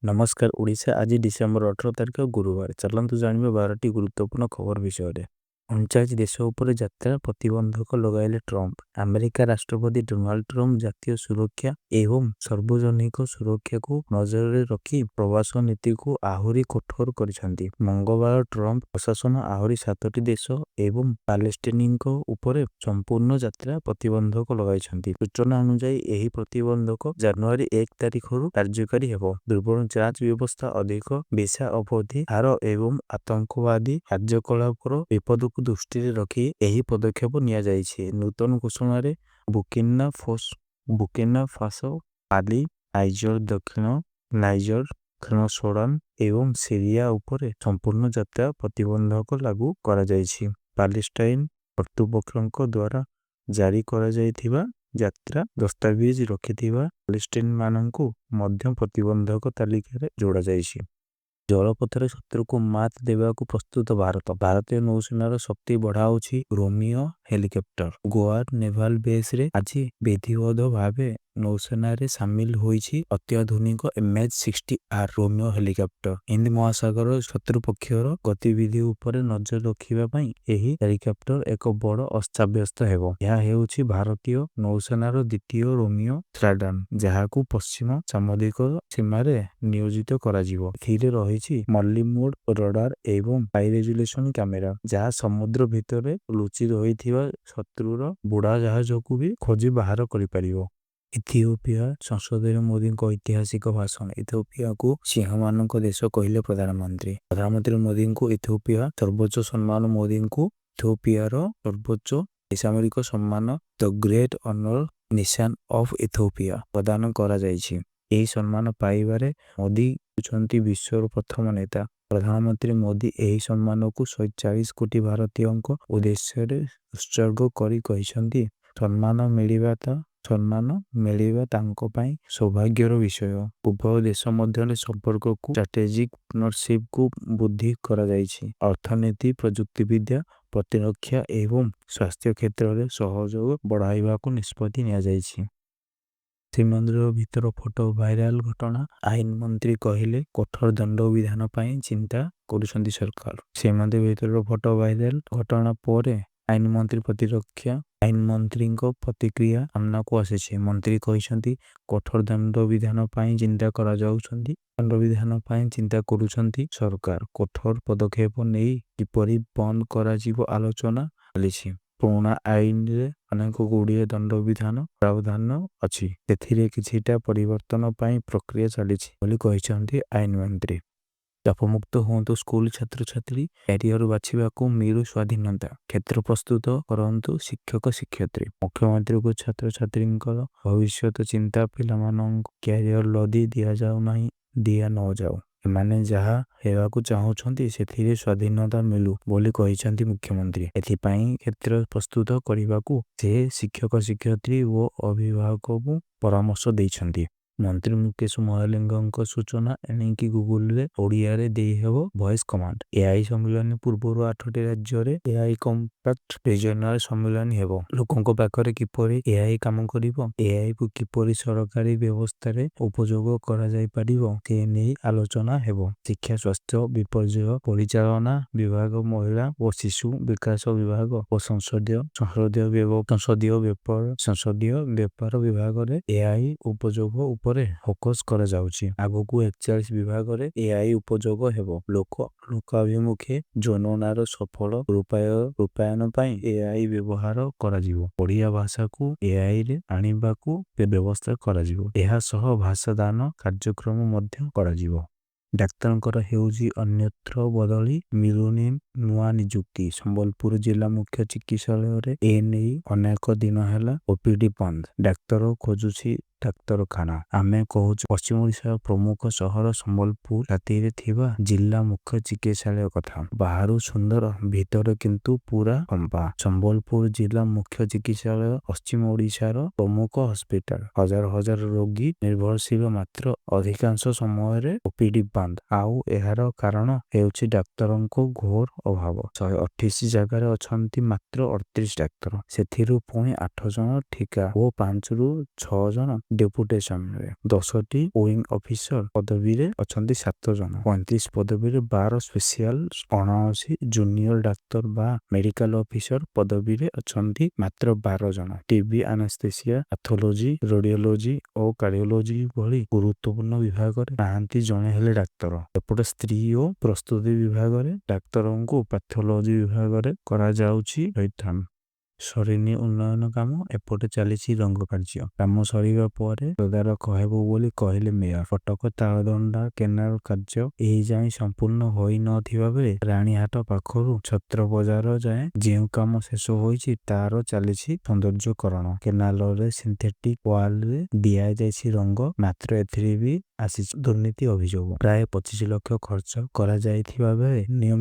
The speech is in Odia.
ନମସ୍କାର ଓଡ଼ିଶା ଆଜି ଡିସେମ୍ବର 18 ତାରିଖ ଗୁରୁବାର। ଚାଲନ୍ତୁ ଜାଣିବା 12ଟି ଗୁରୁତ୍ୱପୂର୍ଣ୍ଣ ଖବର ବିଷୟରେ। 39 ଦେଶ ଉପରେ ଯାତ୍ରା ପ୍ରତିବନ୍ଧକ ଲଗାଇଲେ ଟ୍ରମ୍ପ। ଆମେରିକା ରାଷ୍ଟ୍ରପତି ଡୋନାଲ୍ଡ ଟ୍ରମ୍ପ ଜାତୀୟ ସୁରକ୍ଷା ଏବଂ ସାର୍ବଜନିକ ସୁରକ୍ଷାକୁ ନଜରରେ ରଖି ପ୍ରବାସ ନୀତିକୁ ଆହୁରି କଠୋର କରିଛନ୍ତି। ମଙ୍ଗଳବାର ଟ୍ରମ୍ପ ପ୍ରଶାସନ ଆହୁରି 7ଟି ଦେଶ ଏବଂ ପାଲେଷ୍ଟିନୀଙ୍କ ଉପରେ ସମ୍ପୂର୍ଣ୍ଣ ଯାତ୍ରା ପ୍ରତିବନ୍ଧକ ଲଗାଇଛନ୍ତି। ସୂଚନା ଅନୁଯାୟୀ ଏହି ପ୍ରତିବନ୍ଧକ ଜାନୁଆରୀ 1 ତାରିଖରୁ କାର୍ଯ୍ୟକାରୀ ହେବ। ଦୁର୍ବଳ ଯାଞ୍ଚ ବ୍ୟବସ୍ଥା, ଅଧିକ ଭିସା ଅବଧି ହାର ଏବଂ ଆତଙ୍କବାଦୀ କାର୍ଯ୍ୟକଳାପର ବିପଦକୁ ଦୃଷ୍ଟିରେ ରଖି ଏହି ପଦକ୍ଷେପ ନିଆଯାଇଛି। ନୂତନ ଘୋଷଣାରେ ବୁର୍କିନା ଫାସୋ, ମାଲି, ନାଇଜର, ଦକ୍ଷିଣ ସୁଦାନ ଏବଂ ସିରିଆ ଉପରେ ସମ୍ପୂର୍ଣ୍ଣ ଯାତ୍ରା ପ୍ରତିବନ୍ଧକ ଲାଗୁ କରାଯାଇଛି। ପାଲେଷ୍ଟାଇନ କର୍ତ୍ତୃପକ୍ଷଙ୍କ ଦ୍ୱାରା ଜାରି କରାଯାଇଥିବା ଯାତ୍ରା ଦସ୍ତାବିଜ ରଖିଥିବା ପାଲେଷ୍ଟିନୀୟମାନଙ୍କୁ ମଧ୍ୟ ପ୍ରତିବନ୍ଧକ ତାଲିକାରେ ଯୋଡ଼ାଯାଇଛି। ଜଳପଥରେ ଶତ୍ରୁକୁ ମାତ ଦେବାକୁ ପ୍ରସ୍ତୁତ ଭାରତ। ଭାରତୀୟ ନୌସେନାର ଶକ୍ତି ବଢ଼ାଉଛି ରୋମିଓ ହେଲିକପ୍ଟର। ଗୋଆ ନେଭାଲ ବେସ୍ରେ ଆଜି ବିଧିବଦ୍ଧ ଭାବେ ନୌସେନାରେ ସାମିଲ ହୋଇଛି ଅତ୍ୟାଧୁନିକ MH-60R ରୋମିଓ ହେଲିକପ୍ଟର। ହିନ୍ଦ ମହାସାଗରରେ ଶତ୍ରୁ ପକ୍ଷର ଗତିବିଧି ଉପରେ ନଜର ରଖିବା ପାଇଁ ଏହି ହେଲିକପ୍ଟର ଏକ ବଡ଼ ଅସ୍ତ୍ରାବସ୍ତ୍ର ହେବ। ଏହା ହେଉଛି ଭାରତୀୟ ନୌସେନାର ଦ୍ୱିତୀୟ ରୋମିଓ ସ୍କ୍ୱାଡ୍ରନ, ଯାହାକୁ ପଶ୍ଚିମ ସାମୁଦ୍ରିକ ସୀମାରେ ନିୟୋଜିତ କରାଯିବ। ଏଥିରେ ରହିଛି ମଲ୍ଟି-ମୋଡ୍ ରଡାର ଏବଂ ହାଇ ରେଜୁଲେସନ କ୍ୟାମେରା, ଯାହା ସମୁଦ୍ର ଭିତରେ ଲୁଚି ରହିଥିବା ଶତ୍ରୁର ବୁଡ଼ାଜାହାଜକୁ ବି ଖୋଜି ବାହାର କରିପାରିବ। ଇଥିଓପିଆ ସଂସଦରେ ମୋଦିଙ୍କ ଐତିହାସିକ ଭାଷଣ। ଇଥିଓପିଆକୁ ସିଂହମାନଙ୍କ ଦେଶ କହିଲେ ପ୍ରଧାନମନ୍ତ୍ରୀ। ପ୍ରଧାନମନ୍ତ୍ରୀ ମୋଦିଙ୍କୁ ଇଥିଓପିଆ ସର୍ବୋଚ୍ଚ ସମ୍ମାନ ମୋଦିଙ୍କୁ ଇଥିଓପିଆର ସର୍ବୋଚ୍ଚ ବେସାମରିକ ସମ୍ମାନ the great honour Nishan of Ethiopia ପ୍ରଦାନ କରାଯାଇଛି। ଏହି ସମ୍ମାନ ପାଇବାରେ ମୋଦି ହେଉଛନ୍ତି ବିଶ୍ୱର ପ୍ରଥମ ନେତା। ପ୍ରଧାନମନ୍ତ୍ରୀ ମୋଦି ଏହି ସମ୍ମାନକୁ 140 କୋଟି ଭାରତୀୟଙ୍କ ଉଦ୍ଦେଶ୍ୟରେ ଉତ୍ସର୍ଗ କରି କହିଛନ୍ତି, ସମ୍ମାନ ମିଳିବା ତାଙ୍କ ପାଇଁ ସୌଭାଗ୍ୟର ବିଷୟ। ଉଭୟ ଦେଶ ମଧ୍ୟରେ ସମ୍ପର୍କକୁ ଷ୍ଟ୍ରାଟେଜିକ୍ ପାର୍ଟନରଶିପକୁ ବୃଦ୍ଧି କରାଯାଇଛି। ଅର୍ଥନୀତି, ପ୍ରଯୁକ୍ତିବିଦ୍ୟା, ପ୍ରତିରକ୍ଷା ଏବଂ ସ୍ୱାସ୍ଥ୍ୟ କ୍ଷେତ୍ରରେ ସହଯୋଗ ବଢ଼ାଇବାକୁ ନିଷ୍ପତ୍ତି ନିଆଯାଇଛି। ଶ୍ରୀମନ୍ଦିର ଭିତର ଫଟୋ ଭାଇରାଲ ଘଟଣା। ଆଇନ ମନ୍ତ୍ରୀ କହିଲେ କଠୋର ଦଣ୍ଡବିଧାନ ପାଇଁ ଚିନ୍ତା କରୁଛନ୍ତି ସରକାର। ଶ୍ରୀମନ୍ଦିର ଭିତର ଫଟୋ ଭାଇରାଲ ଘଟଣା ପରେ ଆଇନମନ୍ତ୍ରୀଙ୍କ ପ୍ରତିକ୍ରିୟା ସାମ୍ନାକୁ ଆସିଛି। ମନ୍ତ୍ରୀ କହିଛନ୍ତି, କଠୋର ଦଣ୍ଡବିଧାନ ପାଇଁ ଚିନ୍ତା କରୁଛନ୍ତି ସରକାର। କଠୋର ପଦକ୍ଷେପ ନେଇ କିପରି ବନ୍ଦ କରାଯିବ ଆଲୋଚନା ଚାଲିଛି। ପୁରୁଣା ଆଇନରେ ଅନେକ ଗୁଡ଼ିଏ ଦଣ୍ଡବିଧାନ ପ୍ରାବଧାନ ଅଛି। ସେଥିରେ କିଛିଟା ପରିବର୍ତ୍ତନ ପାଇଁ ପ୍ରକ୍ରିୟା ଚାଲିଛି ବୋଲି କହିଛନ୍ତି ଆଇନମନ୍ତ୍ରୀ। ଚାପମୁକ୍ତ ହୁଅନ୍ତୁ ସ୍କୁଲ ଛାତ୍ରଛାତ୍ରୀ, କ୍ୟାରିୟର ବାଛିବାକୁ ମିଳୁ ସ୍ୱାଧୀନତା। କ୍ଷେତ୍ର ପ୍ରସ୍ତୁତ କରନ୍ତୁ ଶିକ୍ଷକ ଶିକ୍ଷୟିତ୍ରୀ। ମୁଖ୍ୟମନ୍ତ୍ରୀଙ୍କୁ ଛାତ୍ରଛାତ୍ରୀଙ୍କର ଭବିଷ୍ୟତ ଚିନ୍ତା, ପିଲାମାନଙ୍କୁ କ୍ୟାରିୟର ଲଦି ଦିଆ ନଯାଉ। ଏମାନେ ଯାହା ହେବାକୁ ଚାହୁଁଛନ୍ତି ସେଥିରେ ସ୍ୱାଧୀନତା ମିଳୁ ବୋଲି କହିଛନ୍ତି ମୁଖ୍ୟମନ୍ତ୍ରୀ। ଏଥିପାଇଁ କ୍ଷେତ୍ର ପ୍ରସ୍ତୁତ କରିବାକୁ ସେ ଶିକ୍ଷକ ଶିକ୍ଷୟିତ୍ରୀ ଓ ଅଭିଭାବକଙ୍କୁ ପରାମର୍ଶ ଦେଇଛନ୍ତି। ମନ୍ତ୍ରୀ ମୁକେଶ ମହାଲିକଙ୍କ ସୂଚନା। ଏଣିକି ଗୁଗଲରେ ଓଡ଼ିଆରେ ଦେଇହେବ ଭଏସ କମାଣ୍ଡ। ଏଆଇ ସମ୍ମିଳନୀ ପୂର୍ବରୁ 8ଟି ରାଜ୍ୟରେ ଏଆଇ କମ୍ପାକ୍ଟ ରିଜନାଲ ସମ୍ମିଳନୀ ହେବ। ଲୋକଙ୍କ ପାଖରେ କିପରି ଏଆଇ କାମ କରିବ, ଏଆଇକୁ କିପରି ସରକାରୀ ବ୍ୟବସ୍ଥାରେ ଉପଯୋଗ କରାଯାଇପାରିବ, ସେ ନେଇ ଆଲୋଚନା ହେବ। ଶିକ୍ଷା, ସ୍ୱାସ୍ଥ୍ୟ, ବିପର୍ଯ୍ୟୟ ପରିଚାଳନା ବିଭାଗ, ମହିଳା ଓ ଶିଶୁ ବିକାଶ ବିଭାଗ ଓ ସଂସଦୀୟ ବ୍ୟାପାର ବିଭାଗରେ ଏଆଇ ଉପଯୋଗ ଉପରେ ଫୋକସ କରାଯାଉଛି। ଆଗକୁ 41 ବିଭାଗରେ ଏଆଇ ଉପଯୋଗ ହେବ। ଲୋକାଭିମୁଖୀ ଯୋଜନାର ସଫଳ ରୂପାୟନ ପାଇଁ ଏଆଇ ବ୍ୟବହାର କରାଯିବ। ଓଡ଼ିଆ ଭାଷାକୁ ଏଆଇରେ ଆଣିବାକୁ ବ୍ୟବସ୍ଥା କରାଯିବ। ଏହା ସହ ଭାଷାଦାନ କାର୍ଯ୍ୟକ୍ରମ ମଧ୍ୟ କରାଯିବ। ଡାକ୍ତରଙ୍କର ହେଉଛି ଅନ୍ୟତ୍ର ବଦଳି, ମିଳୁନି ନୂଆ ନିଯୁକ୍ତି। ସମ୍ବଲପୁର ଜିଲ୍ଲା ମୁଖ୍ୟ ଚିକିତ୍ସାଳୟରେ ଏନେଇ ଅନେକ ଦିନ ହେଲା ଓପିଡି ବନ୍ଦ। ଡାକ୍ତର ଖୋଜୁଛି ଡାକ୍ତରଖାନା। ଆମେ କହୁଛୁ ପଶ୍ଚିମ ଓଡ଼ିଶାର ପ୍ରମୁଖ ସହର ସମ୍ବଲପୁର ଛାତିରେ ଥିବା ଜିଲ୍ଲା ମୁଖ୍ୟ ଚିକିତ୍ସାଳୟ କଥା। ବାହାରୁ ସୁନ୍ଦର, ଭିତରେ କିନ୍ତୁ ପୁରା ଫମ୍ପା। ସମ୍ବଲପୁର ଜିଲ୍ଲା ମୁଖ୍ୟ ଚିକିତ୍ସାଳୟ ପଶ୍ଚିମ ଓଡ଼ିଶାର ପ୍ରମୁଖ ହସ୍ପିଟାଲ। ହଜାର ହଜାର ରୋଗୀ ନିର୍ଭରଶୀଳ, ମାତ୍ର ଅଧିକାଂଶ ସମୟରେ ଓପିଡି ବନ୍ଦ। ଆଉ ଏହାର କାରଣ ହେଉଛି ଡାକ୍ତରଙ୍କ ଘୋର ଅଭାବ। 128 ଜାଗାରେ ଅଛନ୍ତି ମାତ୍ର 38 ଡାକ୍ତର। ସେଥିରୁ ପୁଣି 8 ଜଣ ଠିକା ଓ 5ରୁ 6 ଜଣ ଡେପୁଟେସନରେ 10ଟି ୱିଙ୍ଗ ଅଫିସର ପଦବୀରେ ଅଛନ୍ତି 7 ଜଣ 35 ପଦବୀରେ 12 ସ୍ପେସିଆଲ 79 ଜୁନିୟର ଡାକ୍ତର ବା ମେଡିକାଲ ଅଫିସର ପଦବୀରେ ଅଛନ୍ତି ମାତ୍ର 12 ଜଣ ଟିବି ଆନାସ୍ଥେସିଆ ପାଥୋଲୋଜି ରେଡିଓଲୋଜି ଓ କାର୍ଡିଓଲୋଜି ଭଳି ଗୁରୁତ୍ୱପୂର୍ଣ୍ଣ ବିଭାଗରେ ନାହାନ୍ତି ଜଣେ ହେଲେ ଡାକ୍ତର। ଏପଟେ ସ୍ତ୍ରୀ ଓ ପ୍ରସ୍ତୁତି ବିଭାଗରେ ଡାକ୍ତରଙ୍କୁ ପାଥୋଲୋଜି ବିଭାଗରେ କରାଯାଉଛି ରହିଥାନ୍ତି। ସରିନି ଉନ୍ନୟନ କାମ ଏପଟେ ଚାଲିଛି ରଙ୍ଗ କାର୍ଯ୍ୟ। କାମ ସରିବା ପରେ ତଦାରଖ ହେବ ବୋଲି କହିଲେ ମେୟର। କଟକ ତାଳଦଣ୍ଡା କେନାଲ କାର୍ଯ୍ୟ ଏହି ଯାଏଁ ସମ୍ପୂର୍ଣ୍ଣ ହୋଇନଥିବା ବେଳେ ରାଣୀହାଟ ପାଖରୁ ଛତ୍ରବଜାର ଯାଏଁ ଯେଉଁ କାମ ଶେଷ ହୋଇଛି ତାର ଚାଲିଛି ସୌନ୍ଦର୍ଯ୍ୟକରଣ। କେନାଲରେ ସିନ୍ଥେଟିକ ୱାଲରେ ଦିଆଯାଇଛି ରଙ୍ଗ, ମାତ୍ର ଏଥିରେ ବି ଆସିଛି ଦୁର୍ନୀତି ଅଭିଯୋଗ। ପ୍ରାୟ 25 ଲକ୍ଷ ଖର୍ଚ୍ଚ କରାଯାଇଥିବା ବେଳେ